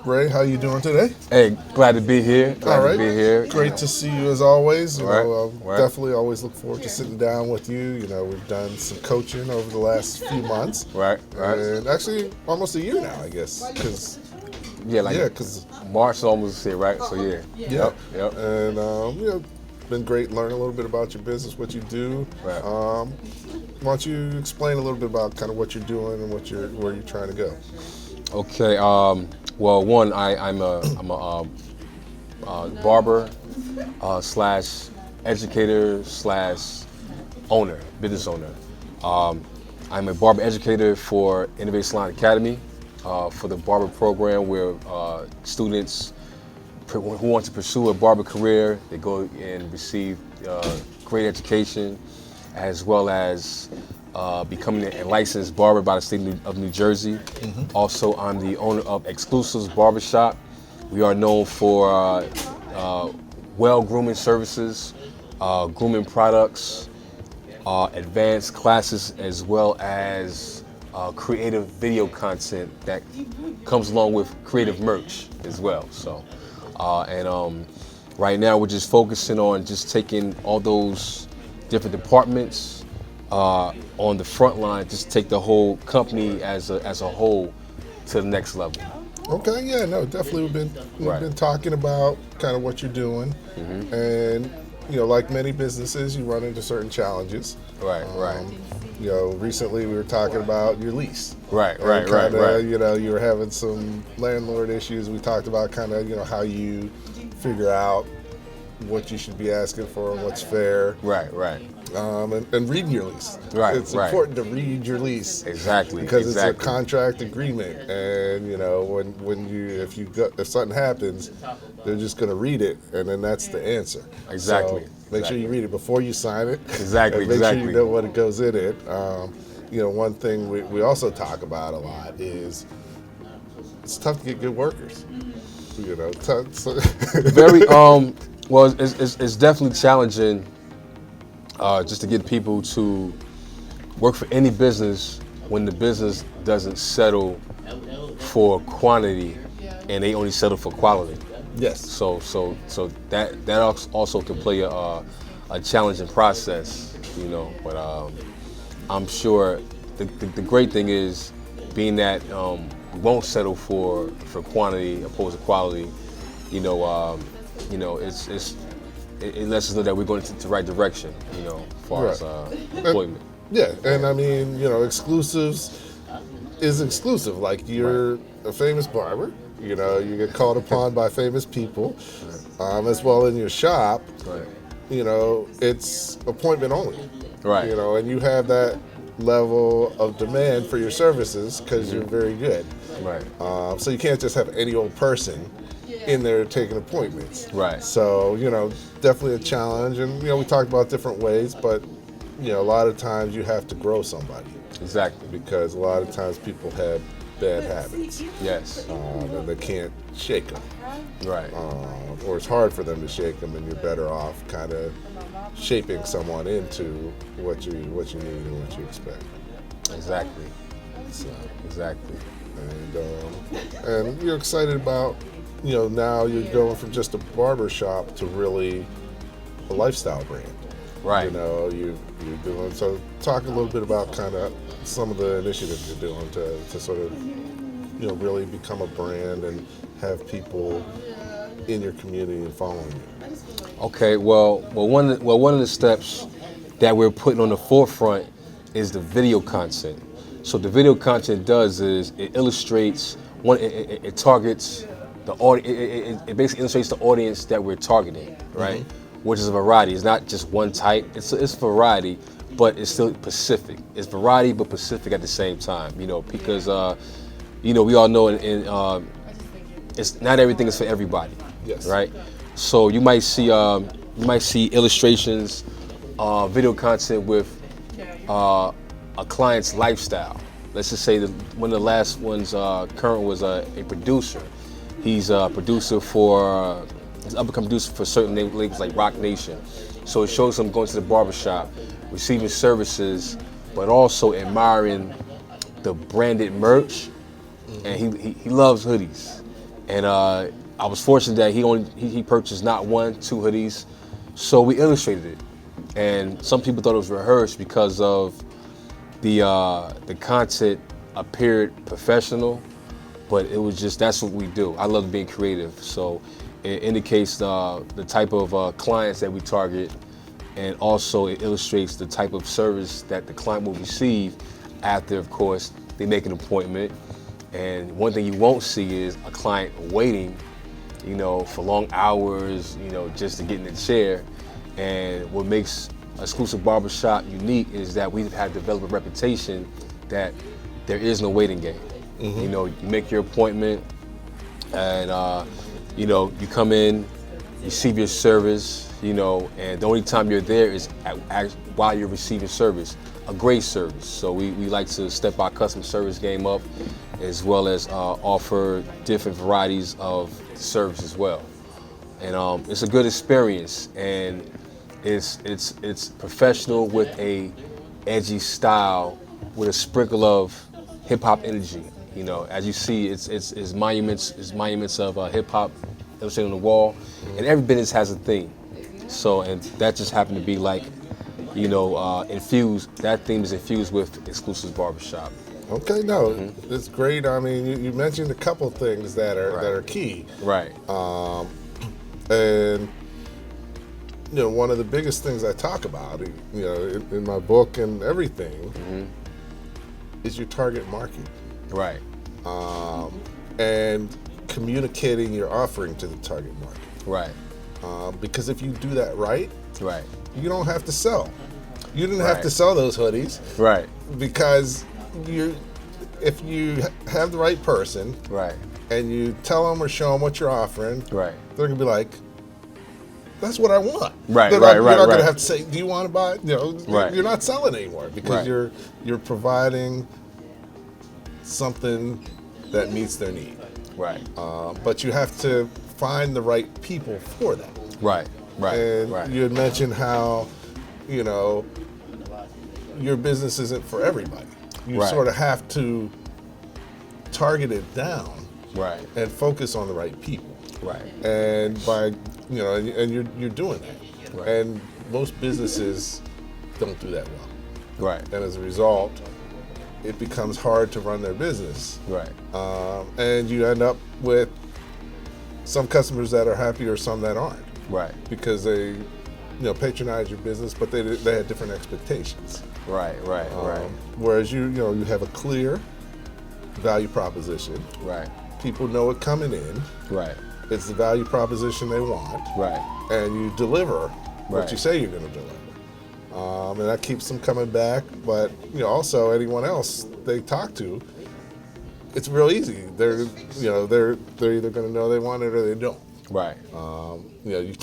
Ray, how you doing today? Hey, glad to be here. Glad to be here. Great to see you as always. Right. Definitely always look forward to sitting down with you. We've done some coaching over the last few months. Right. And actually, almost a year now, I guess. Because March is almost here, right? So yeah. Yep. And been great learning a little bit about your business, what you do. Right. Why don't you explain a little bit about kind of what you're doing and where you're trying to go? Okay. Well, one, I'm a barber slash educator slash owner, business owner. I'm a barber educator for Innovative Salon Academy for the barber program where students who want to pursue a barber career, they go and receive great education, as well as becoming a licensed barber by the state of New Jersey. Mm-hmm. Also, I'm the owner of Exclusives Barbershop. We are known for well grooming services, grooming products, advanced classes, as well as creative video content that comes along with creative merch as well. So, right now we're just focusing on just taking all those different departments on the front line, just take the whole company as a whole to the next level. Okay, yeah, no, definitely we've been talking about kind of what you're doing, mm-hmm. And like many businesses, you run into certain challenges. Right. Recently we were talking about your lease. Right. You were having some landlord issues. We talked about kind of how you figure out what you should be asking for and what's fair. Right. And reading your lease. Right. It's important to read your lease. Exactly. Because it's a contract agreement, and if something happens, they're just going to read it, and then that's the answer. Exactly. So make sure you read it before you sign it. Exactly. Make sure you know what it goes in it. One thing we also talk about a lot is it's tough to get good workers. Very well, it's definitely challenging just to get people to work for any business when the business doesn't settle for quantity and they only settle for quality. Yes. So that also can play a challenging process, But I'm sure the great thing is being that we won't settle for quantity opposed to quality. It lets us know that we're going to the right direction, as far as employment. And I mean, exclusives is exclusive. Like you're a famous barber, you get called upon by famous people, as well in your shop. Right. It's appointment only. Right. And you have that level of demand for your services because mm-hmm. you're very good. Right. So you can't just have any old person in there taking appointments. Right. So, definitely a challenge. And, we talked about different ways, but, a lot of times you have to grow somebody. Exactly. Because a lot of times people have bad habits. Yes. And they can't shake them. Right. Or it's hard for them to shake them, and you're better off kind of shaping someone into what you need and what you expect. Exactly. So, exactly. And you're excited about, now you're going from just a barber shop to really a lifestyle brand. Right. You're doing, so talk a little bit about kind of some of the initiatives you're doing to sort of, really become a brand and have people in your community and following you. Okay, well, one of the steps that we're putting on the forefront is the video content. So the video content does is it illustrates it targets the audience. It basically illustrates the audience that we're targeting, right? Mm-hmm. Which is a variety. It's not just one type. It's variety, but it's still specific. It's variety but specific at the same time. Because we all know it's not everything is for everybody. Yes. Right. So you might see illustrations, video content with a client's lifestyle. Let's just say one of the last ones current was a producer. He's a producer for he's an up-and-coming producer for certain labels like Rock Nation. So it shows him going to the barbershop, receiving services, but also admiring the branded merch and he loves hoodies. And I was fortunate that he purchased not one, two hoodies, so we illustrated it. And some people thought it was rehearsed because of the content appeared professional, but it was just, that's what we do. I love being creative, so it indicates the type of clients that we target, and also it illustrates the type of service that the client will receive after, of course, they make an appointment. And one thing you won't see is a client waiting, for long hours, just to get in the chair. And what makes Exclusive Barbershop unique is that we've had developed a reputation that there is no waiting game. You make your appointment, and you come in, you receive your service, and the only time you're there is while you're receiving service, a great service. So we like to step our customer service game up, as well as offer different varieties of service as well. And it's a good experience, and it's professional with a edgy style with a sprinkle of hip hop energy. As you see, it's monuments of hip hop illustrated on the wall, and every business has a theme. So, and that just happened to be like, infused. That theme is infused with Exclusive Barbershop. Okay, no, it's great. I mean, you mentioned a couple things that are key. Right. And one of the biggest things I talk about, in my book and everything, is your target market. Right. And communicating your offering to the target market. Right. Because if you do that right, you don't have to sell. You didn't have to sell those hoodies. Right. Because if you have the right person, and you tell them or show them what you're offering, they're gonna be like, "That's what I want." Right. You're not gonna have to say, "Do you want to buy it?" You're not selling anymore because you're providing something that meets their need. Right. But you have to find the right people for that. Right. And you had mentioned how, your business isn't for everybody. You sort of have to target it down, and focus on the right people. Right. And by, and you're doing that. Right. And most businesses don't do that well. Right. And as a result, it becomes hard to run their business. Right. And you end up with some customers that are happy or some that aren't. Right. Because they, patronize your business, but they had different expectations. Right. Whereas you have a clear value proposition. Right. People know it coming in. Right. It's the value proposition they want. Right. And you deliver what you say you're going to deliver. And that keeps them coming back. But also anyone else they talk to, it's real easy. They're either going to know they want it or they don't. Right. You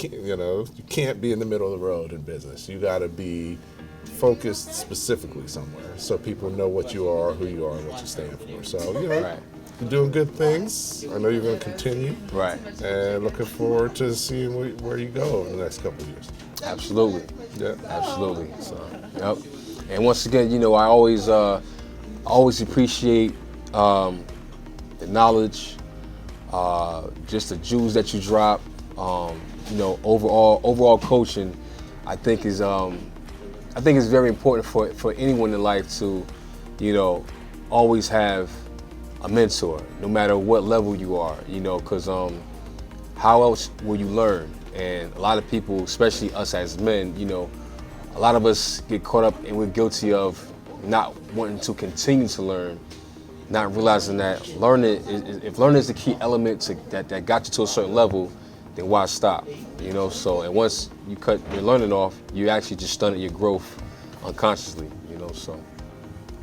can't be in the middle of the road in business. You got to be focused specifically somewhere so people know what you are, who you are, and what you stand for. So you're doing good things. I know you're going to continue. Right. And looking forward to seeing where you go over the next couple of years. Absolutely. Yeah. Absolutely. So, yep. And once again, I always appreciate the knowledge, just the jewels that you drop. Overall coaching, I think is very important for anyone in life to, always have a mentor, no matter what level you are, because how else will you learn? And a lot of people, especially us as men, a lot of us get caught up and we're guilty of not wanting to continue to learn, not realizing that if learning is the key element that got you to a certain level, then why stop? So, and once you cut your learning off, you actually just stunted your growth unconsciously, so.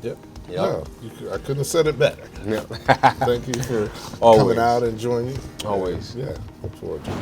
Yep. No, I couldn't have said it better. Yeah. Thank you for Always. coming out and joining. Always. Yeah, look forward to it.